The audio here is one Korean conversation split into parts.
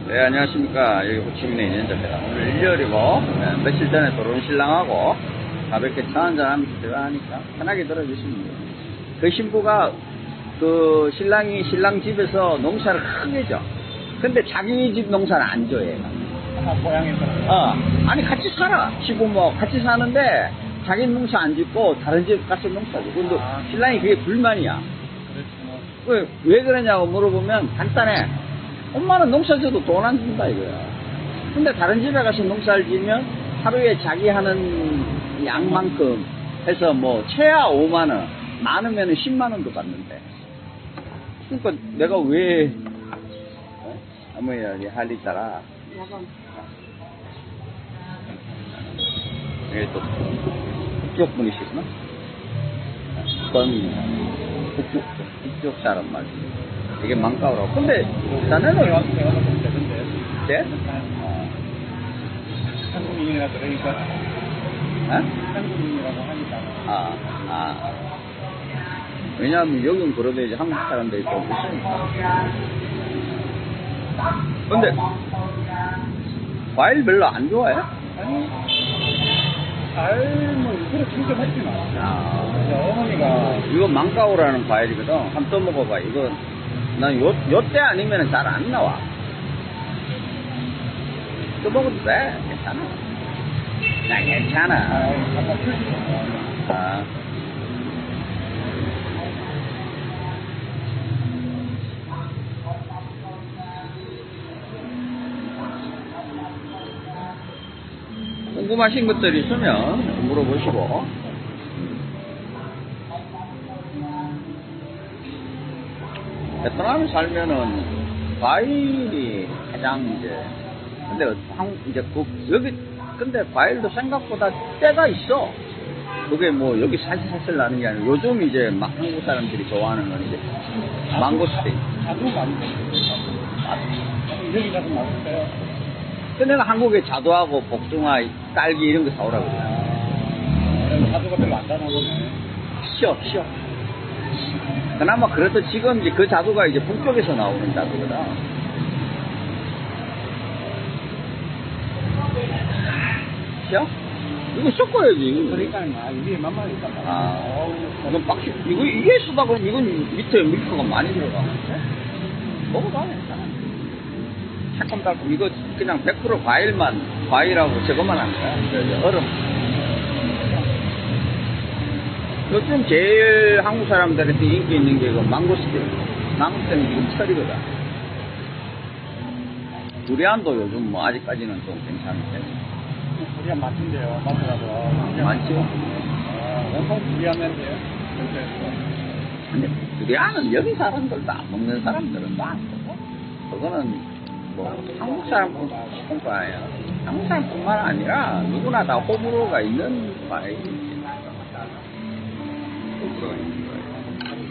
네, 안녕하십니까. 여기 호치민의 인연자입니다. 오늘 일요일이고, 네, 며칠 전에 들어온 신랑하고 가볍게 차 한잔하면서 대화하니까 편하게 들어주시면 돼요. 그 신부가 그 신랑 집에서 농사를 크게 져. 근데 자기 집 농사는 안 줘, 얘가. 고향에서. 아니, 같이 살아. 시부모 같이 사는데 자기 농사 안 짓고 다른 집 가서 농사 줘. 근데 신랑이 그게 불만이야. 왜 그러냐고 물어보면 간단해. 엄마는 농사 져도 돈 안 준다 이거야. 근데 다른 집에 가서 농사를 지면 하루에 자기 하는 양만큼 해서 뭐 최하 5만원, 많으면 10만원도 받는데. 그러니까 내가 왜 아무야 할 일 따라 이게 또 북쪽 분이시구나. 북쪽 사람 말이야. 이게 망가오라고. 근데 자네는 제가 좀 되던데. 네? 한국인이라 그러니까. 한국인이라고 하니까. 왜냐하면 여긴 그래도 이제 한국 사람들이 좀 있으니까. 근데 과일 별로 안 좋아해? 아니, 삶은 그렇게 충격했지만. 어머니가. 이거 망가오라는 과일이거든. 한번 떠먹어봐. 이거 난 요때 아니면 잘 안 나와. 떠먹어도 돼. 괜찮아. 나 괜찮아. 궁금하신 것들이 있으면 물어보시고. 베트남에 살면은 과일이 가장 근데 근데 과일도 생각보다 때가 있어. 그게 뭐 여기 사슬사슬 나는 게 아니라 요즘 이제 막 한국 사람들이 좋아하는 건 이제 망고스테이크. 자두 많이 여기 가서 맛있어요. 근데 내가 한국에 자두하고 복숭아, 딸기 이런 거 사오라 그래. 자두가 별로 안 다나 보네. 쉬어. 그나마 그래도 지금 이제 그 자두가 이제 북쪽에서 나오는 자두거든. 쉬어? 이거 섞어야지. 그러니까, 이게 만만하니까. 이건 빡시, 이게 수박은, 이건 밑에 밀크가 많이 들어가. 먹어봐, 괜찮아. 새콤달콤, 이거 그냥 100% 과일하고 저것만 한 거야. 얼음. 요즘 제일 한국 사람들한테 인기 있는 게 이거 망고스테이크. 망고스테이크는 지금 철이거든. 두리안도 요즘 뭐 아직까지는 좀 괜찮은데. 두리안 맛있는데요, 맛있어서. 많죠? 원통 두리안인데요. 근데 두리안은 여기 사람들도 안 먹는 사람들은 안 먹어. 그거는 뭐 한국 사람뿐 아니야. 한국 사람뿐만 아니라 누구나 다 호불호가 있는 과일이지.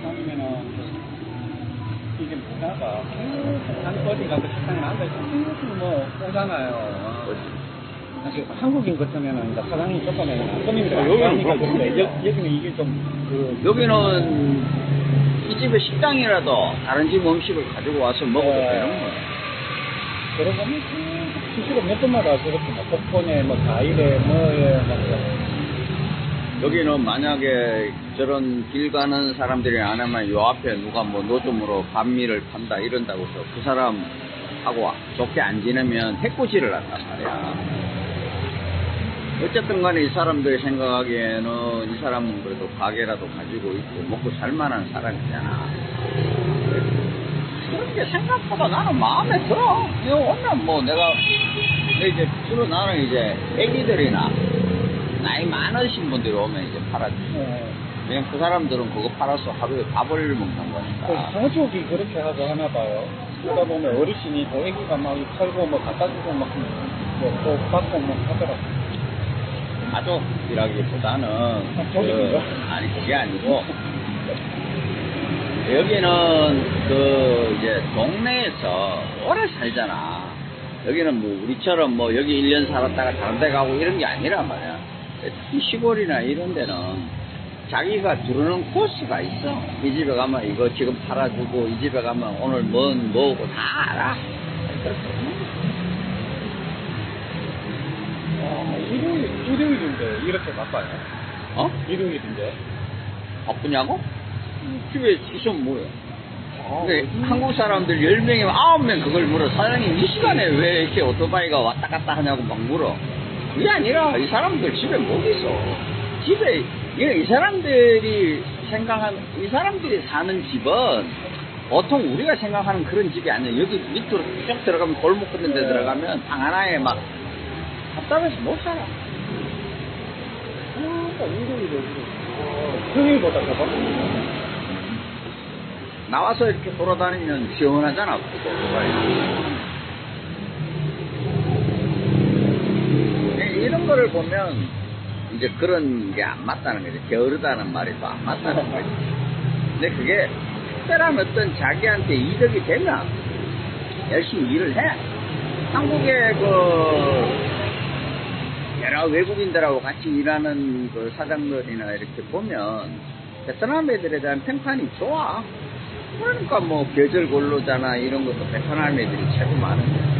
아니면은 이게 문화가 한국이 가서 식당에 앉아있으면 뭐 오잖아요. 한국인 같으면은 이제 사장님 조금은 손님들 여기는 그런데 여기는 이게 좀 여기는 이 집의 식당이라도 다른 집 음식을 가지고 와서 먹어도 되는 거야. 그러고 보면 수시로 몇 번마다 저렇게 뭐 popcorn에 뭐 과일에 뭐에 막 여기는 만약에 저런 길 가는 사람들이 안 하면 요 앞에 누가 뭐 노점으로 반미를 판다 이런다고 해서 그 사람하고 좋게 안 지내면 해코지를 한단 말이야. 어쨌든 간에 이 사람들이 생각하기에는 이 사람은 그래도 가게라도 가지고 있고 먹고 살만한 사람이잖아. 그런데 생각보다 나는 마음에 들어. 오늘 뭐 내가 이제 주로 나는 이제 애기들이나 나이 많으신 분들이 오면 이제 팔아주죠. 왜냐면 그 사람들은 그거 팔아서 하루에 밥을 먹는 거니까. 가족이 그렇게 하고 하나 봐요. 그러다 보면 어르신이 또 애기가 막 팔고 뭐 갖다 주고 막 또 받고 뭐 하더라고. 가족이라기보다는 아니 그게 아니고 여기는 그 이제 동네에서 오래 살잖아. 여기는 뭐 우리처럼 뭐 여기 1년 살았다가 다른 데 가고 이런 게 아니란 말이야. 특히 시골이나 이런 데는 자기가 두르는 코스가 있어. 이 집에 가면 이거 지금 팔아주고 이 집에 가면 오늘 뭐고 다 알아. 일요일인데 이렇게 바빠요. 어? 일요일인데. 바쁘냐고? 집에 있으면 뭐야. 근데 한국 사람들 10명이면 9명 그걸 물어. 사장님 이 시간에 왜 이렇게 오토바이가 왔다 갔다 하냐고 막 물어. 그게 아니라 이 사람들 집에 못 있어. 집에 이 사람들이 이 사람들이 사는 집은 보통 우리가 생각하는 그런 집이 아니야. 여기 밑으로 쭉 들어가면 골목 같은 데 들어가면 방 하나에 막 답답해서 못 살아. 평일보다 더 바쁘네. 나와서 이렇게 돌아다니면 시원하잖아. 오토바이. 이런 거를 보면 이제 그런 게 안 맞다는 거지. 게으르다는 말이 또 안 맞다는 거지. 근데 그게 특별한 어떤 자기한테 이득이 되면 열심히 일을 해. 한국의 여러 외국인들하고 같이 일하는 그 사장들이나 이렇게 보면 베트남 애들에 대한 평판이 좋아. 그러니까 뭐 계절 근로자나 이런 것도 베트남 애들이 최고 많은데.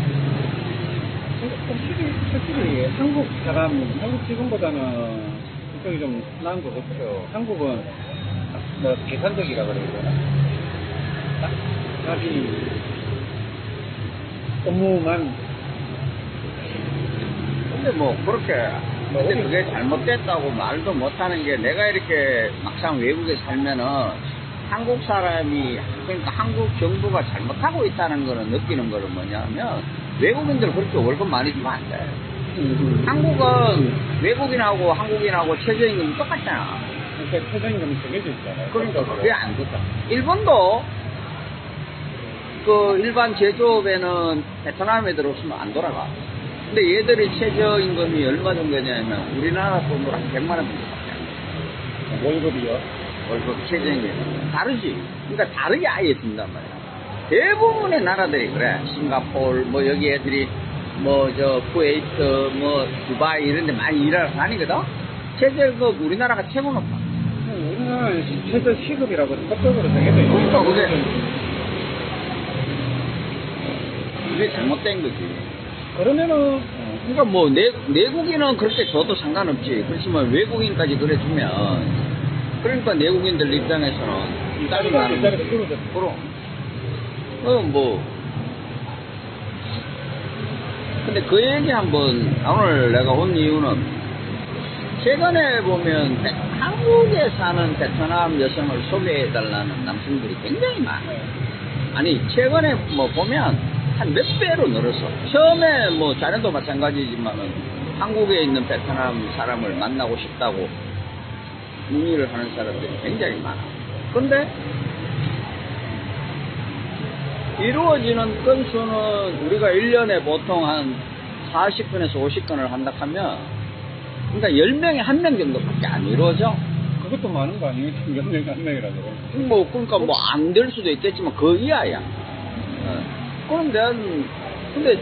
확실히 한국 직원보다는 이쪽이 좀 나은 것 같아요. 한국은 뭐 계산적이라 그래야 되나? 자기 업무만. 근데 뭐 그렇게 근데 그게 잘못됐다고 말도 못하는 게 내가 이렇게 막상 외국에 살면은 한국 사람이 그러니까 한국 정부가 잘못하고 있다는 거는 느끼는 거는 뭐냐면 외국인들 그렇게 월급 많이 주면 안 돼. 한국은 외국인하고 한국인하고 최저임금이 똑같잖아. 그러니까 최저임금이 정해져 있잖아요. 그러니까 그게 안 좋다. 일본도 그 일반 제조업에는 베트남 애들 없으면 안 돌아가. 근데 얘들이 최저임금이 얼마 정도냐면 우리나라 돈으로 한 100만 원 정도밖에 안 돼. 월급이요? 월급 최저임금 다르지. 그러니까 다르게 아예 준단 말이야. 대부분의 나라들이 그래. 싱가포르 뭐 여기 애들이 뭐 저 쿠웨이트 뭐 두바이 이런 데 많이 일하러 다니거든. 최저급 우리나라가 최고 높아. 우리나라는 최저 시급이라고 법적으로 정해져 있는. 그러니까 그게 잘못된 거지. 그러면은 그러니까 뭐 내국인은 그렇게 줘도 상관없지. 그렇지만 외국인까지 그래 주면 그러니까 내국인들 입장에서는 짜증나는 거지. 그럼 뭐 근데 그 얘기 한번 오늘 내가 온 이유는 최근에 보면 한국에 사는 베트남 여성을 소개해달라는 남성들이 굉장히 많아요. 아니 최근에 뭐 보면 한 몇 배로 늘었어. 처음에 뭐 자네도 마찬가지지만은 한국에 있는 베트남 사람을 만나고 싶다고 문의를 하는 사람들이 굉장히 많아. 근데 이루어지는 건수는 우리가 1년에 보통 한 40건에서 50건을 한다 하면 그러니까 10명에 1명 정도밖에 안 이루어져. 그것도 많은 거 아니에요? 지금 10명에 1명이라고. 뭐 그러니까 뭐 안 될 수도 있겠지만 그 이하야. 근데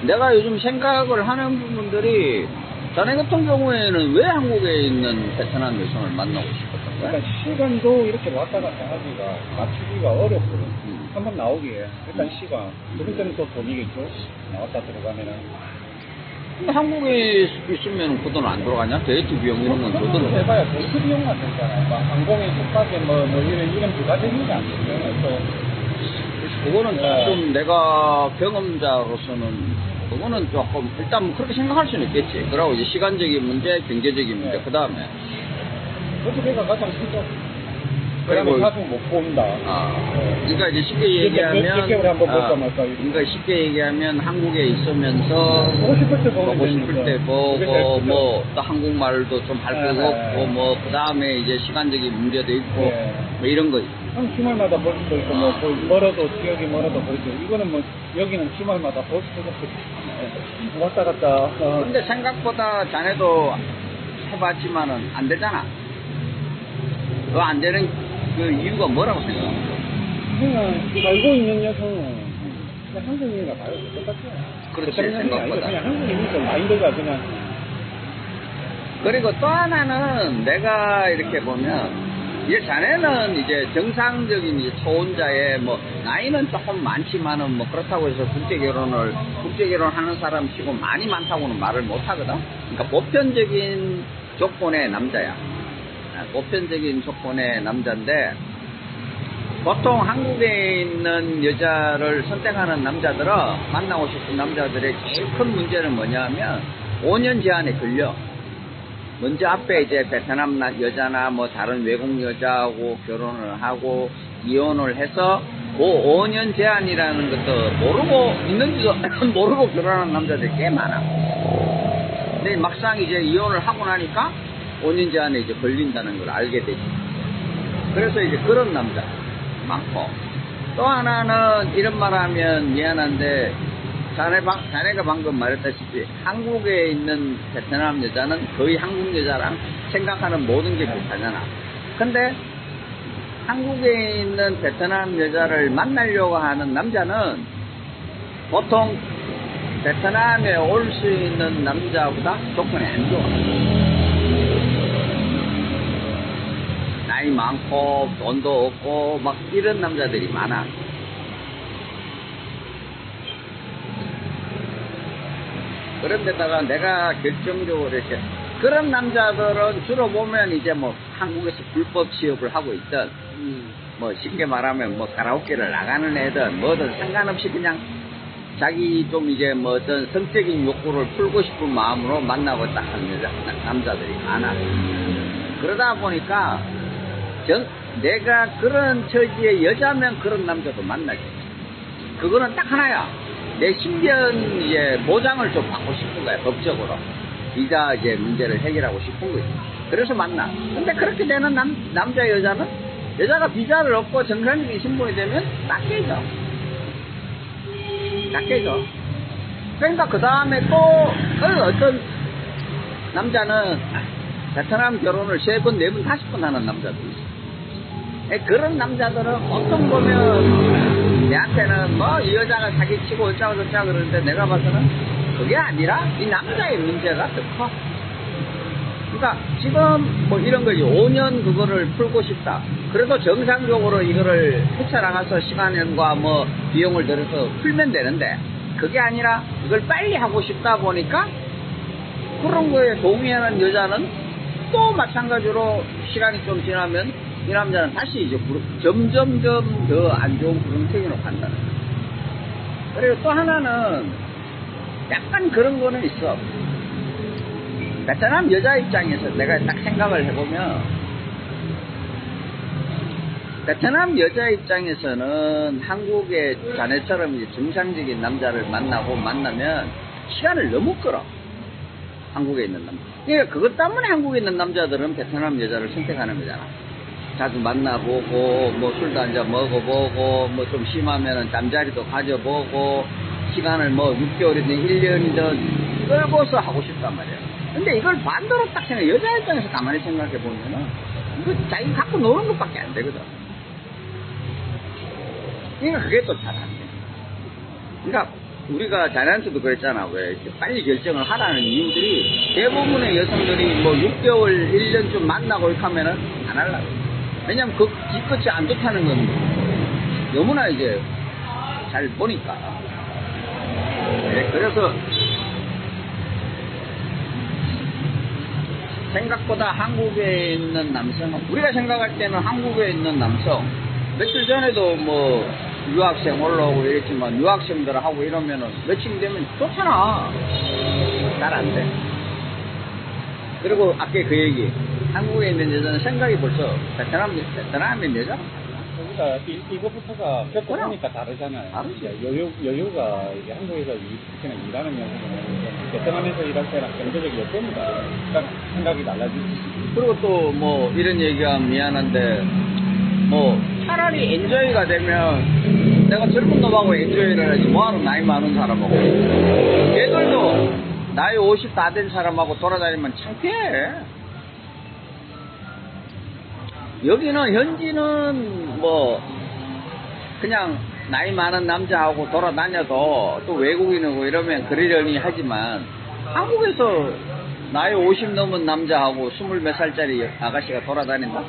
내가 요즘 생각을 하는 부분들이 자네 같은 경우에는 왜 한국에 있는 베트남 여성을 만나고 싶었던 거야? 그러니까 시간도 이렇게 왔다 갔다 하기가 맞추기가 어렵거든. 한번 나오기에 일단 시간, 두 번째는 또 돈이겠죠. 나왔다 들어가면은. 근데 한국에 있으면 그 돈 안 들어가냐? 데이트 비용 이런 건 더 들어. 해봐야 데이트 비용만 들잖아요. 막 항공에 숙박에 뭐 이런 부가적인 게 안 들잖아요. 그거는 좀 내가 경험자로서는 그거는 조금 일단 뭐 그렇게 생각할 수는 있겠지. 그러고 이제 시간적인 문제, 경제적인 문제 그 다음에 그게가 가장 크죠. 그리고 그러면 자주 못 본다. 그러니까 이제 쉽게 얘기하면 몇 개월에 한번 볼까 말까. 그러니까 쉽게 얘기하면 한국에 있으면서 보고 싶을 때 보고 싶을 때 보고 뭐 또 한국말도 좀 할 거 없고 뭐 그 다음에 이제 시간적인 문제도 있고 뭐 이런 거지. 주말마다 볼 수도 있고 뭐 멀어도 지역이 멀어도 그렇죠. 이거는 뭐 여기는 주말마다 볼 수도 없고 왔다 갔다. 근데 생각보다 자네도 해봤지만은 안 되잖아. 그 안 되는 그 이유가 뭐라고 생각하는 거야? 그냥 알고 있는 여성은 그냥 한국인이라 봐요. 똑같아요. 그렇지, 생각보다. 그냥 한국인이니까 마인드가 그냥. 그리고 또 하나는 내가 이렇게 보면 이제 자네는 이제 정상적인 이제 초혼자의 뭐 나이는 조금 많지만은 뭐 그렇다고 해서 국제 결혼하는 사람 치고 많이 많다고는 말을 못 하거든. 그러니까 보편적인 조건의 남자야. 보편적인 조건의 남자인데 보통 한국에 있는 여자를 선택하는 남자들은 만나고 싶은 남자들의 제일 큰 문제는 뭐냐면 5년 제한에 걸려. 먼저 앞에 이제 베트남 여자나 뭐 다른 외국 여자하고 결혼을 하고 이혼을 해서 그 5년 제한이라는 것도 모르고 있는지도 모르고 결혼하는 남자들이 꽤 많아. 근데 막상 이제 이혼을 하고 나니까 5년 제한에 이제 걸린다는 걸 알게 되지. 그래서 이제 그런 남자 많고, 또 하나는 이런 말 하면 미안한데 자네가 방금 말했다시피 한국에 있는 베트남 여자는 거의 한국 여자랑 생각하는 모든 게 비슷하잖아. 근데 한국에 있는 베트남 여자를 만나려고 하는 남자는 보통 베트남에 올 수 있는 남자보다 조건이 안 좋아. 나이 많고 돈도 없고 막 이런 남자들이 많아. 그런데다가 내가 결정적으로 이렇게 그런 남자들은 주로 보면 이제 뭐 한국에서 불법 취업을 하고 있든 뭐 쉽게 말하면 뭐 가라오케를 나가는 애든 뭐든 상관없이 그냥 자기 좀 이제 뭐 어떤 성적인 욕구를 풀고 싶은 마음으로 만나고 딱 하는 남자들이 많아. 그러다 보니까 내가 그런 처지의 여자면 그런 남자도 만나지. 그거는 딱 하나야. 내 신변 이제 보장을 좀 받고 싶은 거야, 법적으로. 비자 이제 문제를 해결하고 싶은 거지. 그래서 만나. 근데 그렇게 되는 남자 여자는 여자가 비자를 얻고 정상적인 신분이 되면 딱 깨져. 그러니까 그 다음에 또 어떤 남자는 베트남 결혼을 3번, 4번, 5번 하는 남자도 있어. 그런 남자들은 어떤 보면 내한테는 뭐 이 여자가 사기치고 어쩌고 저쩌고 그러는데 내가 봐서는 그게 아니라 이 남자의 문제가 더 커. 그러니까 지금 뭐 이런 거지. 5년 그거를 풀고 싶다. 그래도 정상적으로 이거를 헤쳐나가서 시간과 뭐 비용을 들여서 풀면 되는데 그게 아니라 이걸 빨리 하고 싶다 보니까 그런 거에 동의하는 여자는 또 마찬가지로 시간이 좀 지나면 이 남자는 다시 이제 점점점 더 안 좋은 구름탱이로 간다는 거야. 그리고 또 하나는 약간 그런 거는 있어. 베트남 여자 입장에서 내가 딱 생각을 해보면 베트남 여자 입장에서는 한국의 자네처럼 이제 정상적인 남자를 만나면 시간을 너무 끌어. 한국에 있는 남자. 그러니까 그것 때문에 한국에 있는 남자들은 베트남 여자를 선택하는 거잖아. 자주 만나보고 뭐 술도 한잔 먹어보고 뭐 좀 심하면은 잠자리도 가져보고 시간을 뭐 6개월이든 1년이든 끌고서 하고 싶단 말이야. 근데 이걸 반대로 딱 생각해. 여자 입장에서 가만히 생각해 보면은 이거 자기 갖고 노는 것밖에 안 되거든. 그러니까 그게 또 잘 안 돼. 그러니까 우리가 자네한테도 그랬잖아. 왜 이렇게 빨리 결정을 하라는 이유들이 대부분의 여성들이 뭐 6개월, 1년 좀 만나고 이렇게 하면은 안 하려고. 왜냐면 그 뒤끝이 안 좋다는 건 너무나 이제 잘 보니까. 네, 그래서 생각보다 한국에 있는 남성은 우리가 생각할 때는 한국에 있는 남성 며칠 전에도 뭐 유학생 올라오고 이랬지만 유학생들하고 이러면은 며칠 되면 좋잖아. 잘 안 돼. 그리고 아까 그 얘기 한국에 있는 여자는 생각이 벌써 베트남에 있는 여자? 그러니까 이것부터가 겪어보니까 다르잖아요. 다르지. 여유가 이게 한국에서 특히나 일하는 경우는 베트남에서 일할 때랑 경제적 여건이 다르니까 생각이 달라지지. 그리고 또 뭐 이런 얘기가 미안한데 뭐 차라리 엔조이가 되면 내가 젊은 놈하고 엔조이를 하지 뭐하러 나이 많은 사람하고. 얘들도 나이 50 다 된 사람하고 돌아다니면 창피해. 여기는 현지는 뭐 그냥 나이 많은 남자하고 돌아다녀도 또 외국인이고 이러면 그러려니 하지만 한국에서 나이 50 넘은 남자하고 20몇 살짜리 아가씨가 돌아다닌다?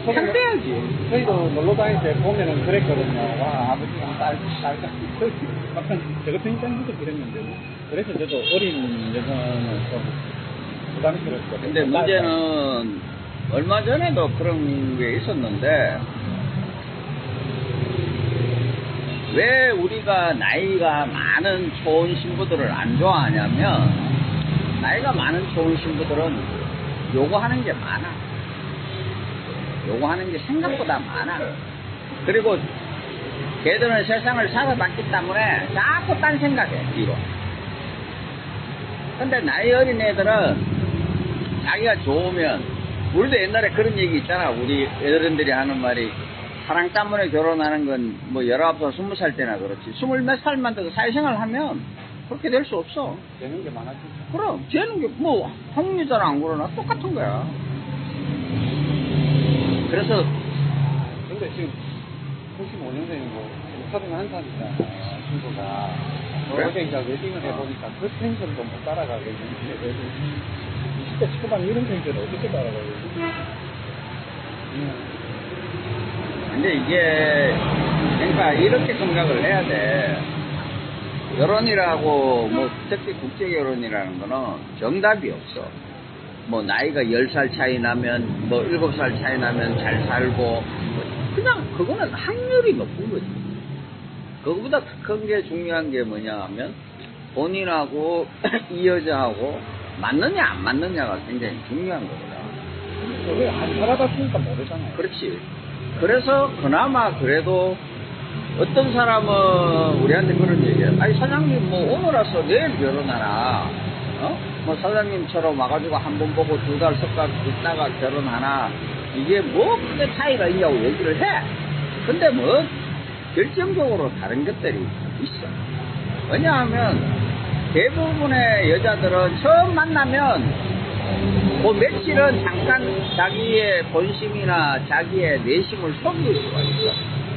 창피하지. 저희도 놀러 다닐 때 보면은 그랬거든요. 와, 아버지랑 딸, 막상 저 같은 입장에서도 그랬는데. 그래서 저도 어린 여성은 좀 부담스럽거든요. 근데 문제는 얼마 전에도 그런 게 있었는데, 왜 우리가 나이가 많은 초혼 신부들을 안 좋아하냐면, 나이가 많은 초혼 신부들은 요구하는 게 많아. 요구하는 게 생각보다 많아. 그리고 걔들은 세상을 살아봤기 때문에 자꾸 딴 생각해, 뒤로. 근데 나이 어린 애들은 자기가 좋으면, 우리도 옛날에 그런 얘기 있잖아. 우리 어른들이 하는 말이, 사랑 때문에 결혼하는 건 뭐 19살, 20살 때나 그렇지. 20몇 살만 돼도 사회생활 하면 그렇게 될 수 없어. 되는 게 많아지죠. 그럼 되는 게 뭐 한국 여자랑 안 그러나 똑같은 거야. 그래서 근데 지금 95년생이고 31살이잖아, 친구가. 그래? 어제 이제 웨딩을 해보니까 그 텐션도 못 따라가겠는데, 그래도 20대 초반 이런 텐션을 어떻게 따라가겠지? 근데 이게 그러니까 이렇게 생각을 해야 돼. 결혼이라고 뭐 특히 국제 결혼이라는 거는 정답이 없어. 뭐 나이가 10살 차이 나면 뭐 7살 차이 나면 잘 살고 그냥 그거는 확률이 높은 거지. 그거보다 큰 게 중요한 게 뭐냐 하면 본인하고 이 여자하고 맞느냐 안 맞느냐가 굉장히 중요한 거거든. 그걸 안 살아봤으니까 모르잖아요. 그렇지. 그래서 그나마 그래도 어떤 사람은 우리한테 그런 얘기해요. 아니 사장님 뭐 오늘 와서 내일 결혼하나? 뭐 사장님처럼 와가지고 한 번 보고 2달 석달 있다가 결혼하나? 이게 뭐 크게 차이가 있냐고 얘기를 해. 근데 뭐 결정적으로 다른 것들이 있어. 왜냐하면 대부분의 여자들은 처음 만나면 그 며칠은 잠깐 자기의 본심이나 자기의 내심을 속일 수가 있어.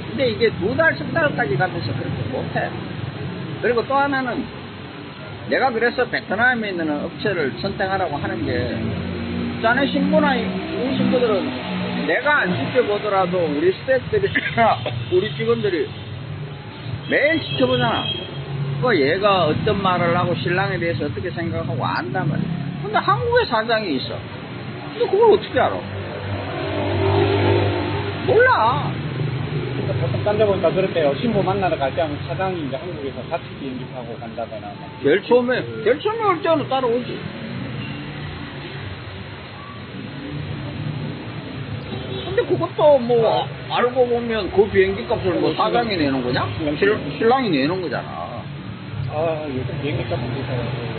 근데 이게 2달, 3달까지 가면서 그렇게 못해. 그리고 또 하나는 내가 그래서 베트남에 있는 업체를 선택하라고 하는 게, 자네 신부나 이 신부들은 내가 안 지켜보더라도 우리 스태프들이나 우리 직원들이 매일 지켜보잖아. 그 얘가 어떤 말을 하고 신랑에 대해서 어떻게 생각하고 안단 말이야. 근데 한국에 사장이 있어. 근데 그걸 어떻게 알아? 몰라. 그러니까 보통 딴 데 보니까 그렇대요. 신부 만나러 갈 때 하면 사장이 이제 한국에서 같이 비행기 타고 간다거나. 막. 제일 처음에 올 때는 따라오지. 근데 그것도 뭐 알고 보면 그 비행기 값을 뭐 사장이 내는 거냐? 신랑이 내는 거잖아. 아, 요즘 비행기 값은 비싸요.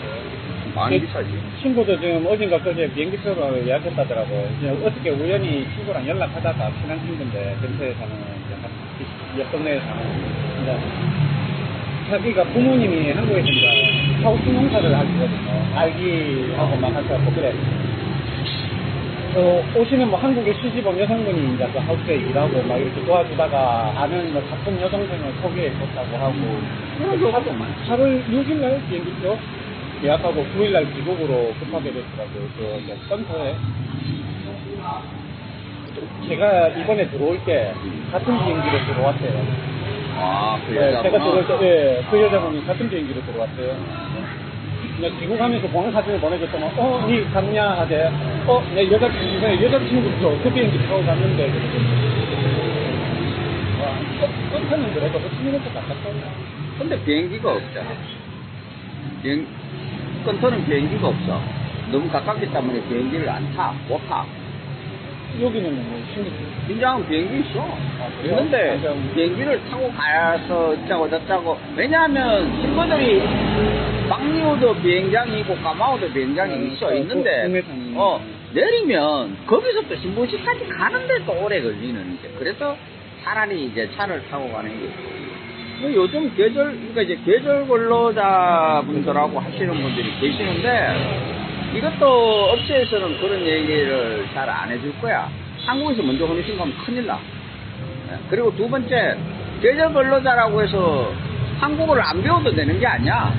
많이 비싸지. 친구도 지금 어딘가 그제 비행기표를 예약했다더라고요. 어떻게 우연히 친구랑 연락하다가 친한 친구인데 근처에 사는 이제 옆 동네에 사는 근데 자기가 부모님이 한국에서 이제 하우스 농사를 하시거든요. 알기하고 막 하셔서 그래. 오시는 뭐 한국에 시집 온 여성분이 이제 그 하우스에 일하고 막 이렇게 도와주다가 아는 뭐 바쁜 여동생을 소개해줬다고 하고 하루 6일날 비행기표 예약하고 9일날 귀국으로 급하게 됐더라고요. 그 센터에. 제가 이번에 들어올 때 같은 비행기로 들어왔대요. 아, 그 네, 여자분은? 제가 들어올 때, 네, 그 여자분이 같은 비행기로 들어왔대요. 그냥 귀국하면서 공항 사진을 보내줬더니, 니 갔냐? 하대. 내 여자친구도 그 비행기 타고 갔는데. 와, 깜짝은 그래도 10minute 가깝거든요. 근데 비행기가 없잖아. 건터는 비행기가 없어. 너무 가깝기 때문에 비행기를 안 타, 못 타. 여기는 뭐 신기해. 긴장은 비행기 있어. 그래요? 있는데 긴장. 비행기를 타고 가서 어쩌고 저쩌고. 왜냐하면 친구들이 박리오도 비행장이 있고 까마오도 비행장이 있어. 있는데 국내선이. 내리면 거기서 또 신부시까지 가는데 또 오래 걸리는 게. 그래서 차라리 이제 차를 타고 가는 게. 요즘 그러니까 이제 계절 근로자분들하고 하시는 분들이 계시는데, 이것도 업체에서는 그런 얘기를 잘 안 해줄 거야. 한국에서 먼저 하는 순간 큰일 나. 그리고 두 번째, 계절 근로자라고 해서 한국어를 안 배워도 되는 게 아니야.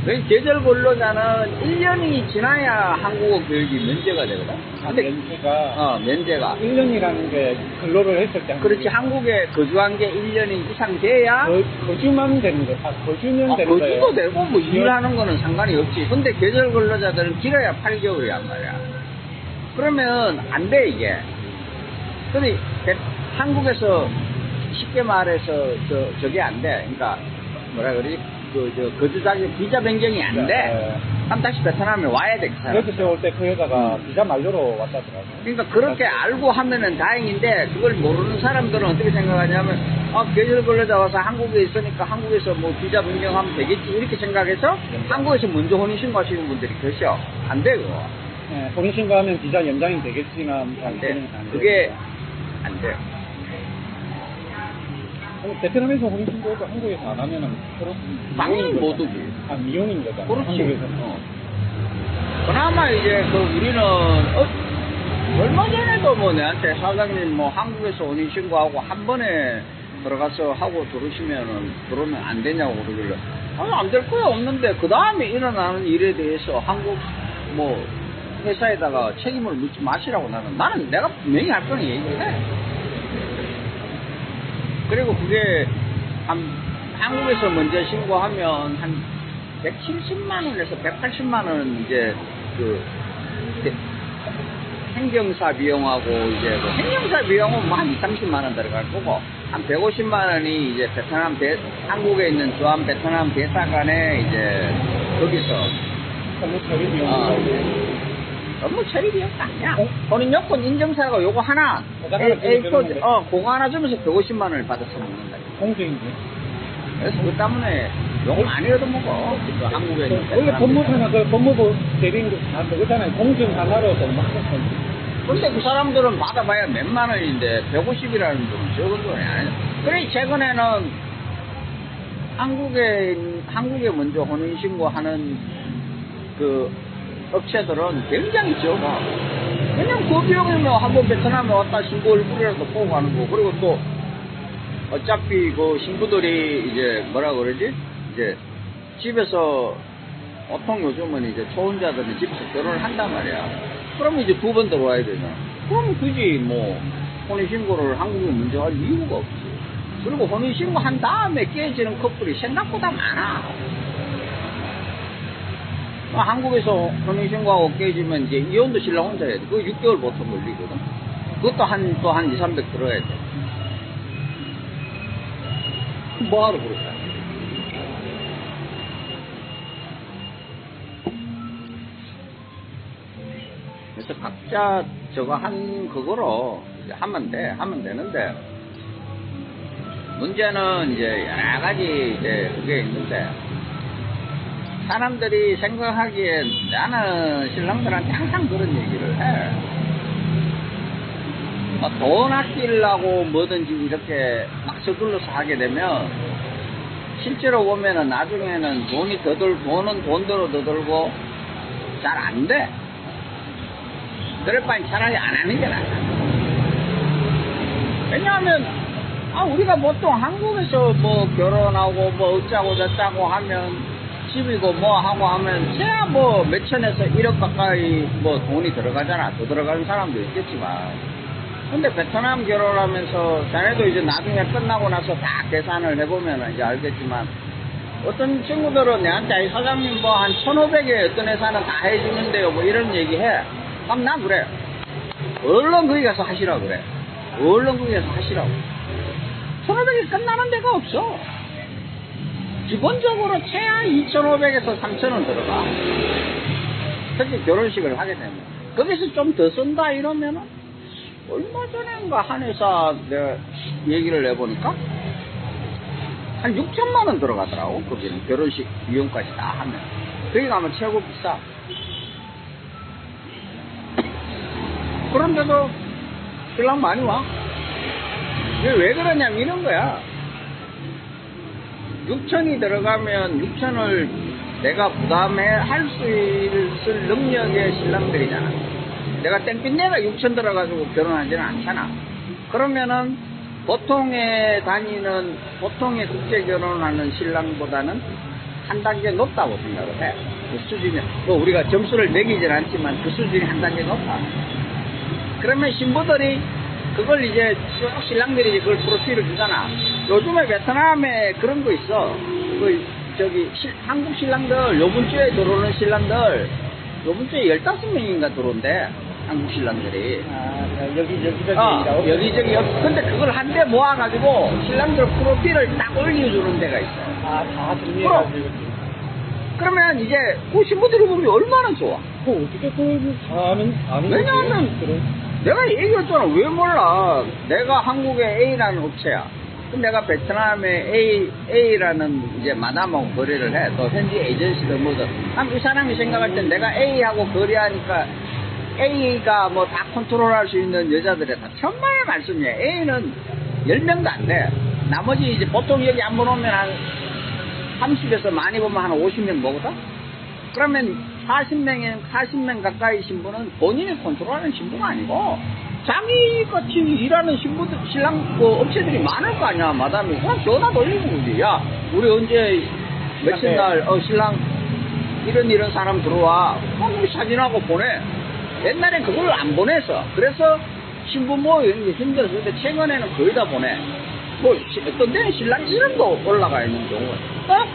계절 근로자는 1년이 지나야 한국어 교육이 면제가 되거든. 면제가 면제가. 1년이라는 게 근로를 했을 때 그렇지, 한국에 거주한 게 1년이 이상 돼야 거주만 되는 거예요. 거주면 되는 거예요. 거주도 되고 뭐 일하는 거는 상관이 없지. 근데 계절 근로자들은 길어야 8개월이란 말이야. 그러면 안 돼, 이게. 근데 한국에서 쉽게 말해서 저게 안 돼. 그러니까 뭐라 그러지? 거주 자격 비자 변경이 안 돼. 그럼 다시 베트남에 와야 돼, 그 사람. 그래서 제가 올 때 그 여자가 비자 만료로 왔다더라고요. 그러니까 그렇게 알고 하면은 다행인데, 그걸 모르는 사람들은 어떻게 생각하냐면, 계절 근로자 와서 한국에 있으니까 한국에서 뭐 비자 변경하면 되겠지, 이렇게 생각해서 한국에서 먼저 혼인신고 하시는 분들이 계셔. 안 돼, 그거. 네, 혼인신고하면 비자 연장이 되겠지만 안 돼. 그게 안 돼. 베트남에서 혼인신고도 한국에서 안 하면은 당연히 못 오지. 미혼인 거잖아. 그렇지. 한국에서는. 그나마 이제 우리는 얼마 전에도 뭐 내한테 사장님 뭐 한국에서 혼인신고하고 한 번에 들어가서 하고 들어오면 안 되냐고 그러길래 안 될 거야 없는데, 그 다음에 일어나는 일에 대해서 한국 뭐 회사에다가 책임을 묻지 마시라고 나는 내가 분명히 할 거는 얘기를 해. 그리고 그게 한국에서 먼저 신고하면 한 170만 원에서 180만 원 이제 행정사 비용하고 이제 뭐 행정사 비용은 뭐 한 30만 원 들어갈 거고, 한 150만 원이 이제 한국에 있는 주한 베트남 대사관에 이제 거기서 업무 처리 비용. 업무 처리 비용 아니야. 혼인 여권 인증사가 요거 하나, A4 그거 하나 주면서 150만 원을 받아서 먹는다. 공증인지. 그래서 그 때문에 욕 많이 얻어먹어. 한국에 있는 원래 법무사나 법무부 대리인도 다 그거잖아요. 공증 하나로도 막. 근데 그 사람들은 받아봐야 몇만 원인데 150이라는 건 적은 돈이 아니야. 그래 최근에는 한국에 먼저 혼인신고하는 그 업체들은 굉장히 적어. 그냥 그 비용이면 한번 베트남에 왔다 신고 얼굴이라도 보고 가는 거. 그리고 또 어차피 그 신부들이 이제 뭐라 그러지? 이제 집에서 보통 요즘은 이제 초혼자들은 집에서 결혼을 한단 말이야. 그러면 이제 2번 들어와야 되냐. 그럼 굳이 뭐 혼인신고를 한국에 먼저 할 이유가 없지. 그리고 혼인신고 한 다음에 깨지는 커플이 생각보다 많아. 한국에서 혼인신고하고 깨지면 이제 이혼도 신랑 혼자 해야 돼. 그거 6개월 보통 걸리거든. 그것도 또 한 2, 300 들어야 돼. 뭐하러 그럴까? 그래서 각자 저거 그거로 이제 하면 되는데, 문제는 이제 여러 가지 이제 그게 있는데, 사람들이 생각하기에 나는 신랑들한테 항상 그런 얘기를 해. 돈 아끼려고 뭐든지 이렇게 막 서둘러서 하게 되면 실제로 보면은 나중에는 돈은 돈대로 더 들고 잘 안 돼. 그럴 바엔 차라리 안 하는 게 나아. 왜냐하면 우리가 보통 한국에서 뭐 결혼하고 뭐 어쩌고 저쩌고 하면 집이고 뭐 하고 하면 최하 뭐 몇천에서 1억 가까이 뭐 돈이 들어가잖아. 더 들어가는 사람도 있겠지만, 근데 베트남 결혼하면서 자네도 이제 나중에 끝나고 나서 다 계산을 해보면 이제 알겠지만, 어떤 친구들은 내한테 사장님 뭐 한 1,500에 어떤 회사는 다 해주는데요 뭐 이런 얘기해. 그럼 나 그래. 얼른 거기 가서 하시라고 그래. 얼른 거기 가서 하시라고. 1,500이 끝나는 데가 없어. 기본적으로 최하 2,500에서 3,000원 들어가. 특히 결혼식을 하게 되면. 거기서 좀 더 쓴다 이러면은, 얼마 전인가 한 회사 내가 얘기를 해보니까 한 6천만 원 들어가더라고. 거기는 결혼식 비용까지 다 하면. 거기 가면 최고 비싸. 그런데도 신랑 많이 와. 이게 왜 그러냐면 이런 거야. 6천이 들어가면 6천을 내가 부담해 할 수 있을 능력의 신랑들이잖아. 내가 땡빛내가 6천 들어가지고 결혼하지는 않잖아. 그러면은 보통의 국제 결혼하는 신랑보다는 한 단계 높다고 생각을 해. 그 수준이, 뭐 우리가 점수를 매기진 않지만 그 수준이 한 단계 높다. 그러면 신부들이 그걸 이제 쭉 신랑들이 이제 그걸 프로필을 주잖아. 요즘에 베트남에 그런 거 있어. 그 저기 한국 신랑들 요번 주에 들어오는 신랑들 요번 주에 15명인가 들어온대. 한국 신랑들이. 여기저기. 근데 그걸 한데 모아가지고 신랑들 프로필을 딱 올려주는 데가 있어. 다 정리해가지고. 그러면 이제 그 신부들이 보면 얼마나 좋아. 어떻게 그걸 아는 왜냐하면 내가 얘기했잖아. 왜 몰라. 내가 한국의 A라는 업체야. 그럼 내가 베트남의 A라는 이제 마담하고 거래를 해. 또 현지 에이전시들 뭐든. 그럼 이 사람이 생각할 땐 내가 A하고 거래하니까 A가 뭐 다 컨트롤할 수 있는 여자들이 다 천만의 말씀이야. A는 10명도 안 돼. 나머지 이제 보통 여기 한 번 오면 한 30에서 많이 보면 한 50명 뭐거든? 그러면 40명 가까이 신부는 본인이 컨트롤하는 신부가 아니고 자기같이 일하는 신부들, 신랑, 업체들이 많을 거 아니야, 마담이. 그냥 전화 돌리는 거지. 야, 우리 언제, 며칠 날, 신랑, 이런 사람 들어와. 우리 사진하고 보내. 옛날엔 그걸 안 보냈어. 그래서 신부 모이는 게 힘들었어. 근데 최근에는 거의 다 보내. 뭐, 어떤 데는 신랑 이름도 올라가 있는 경우. 똑같이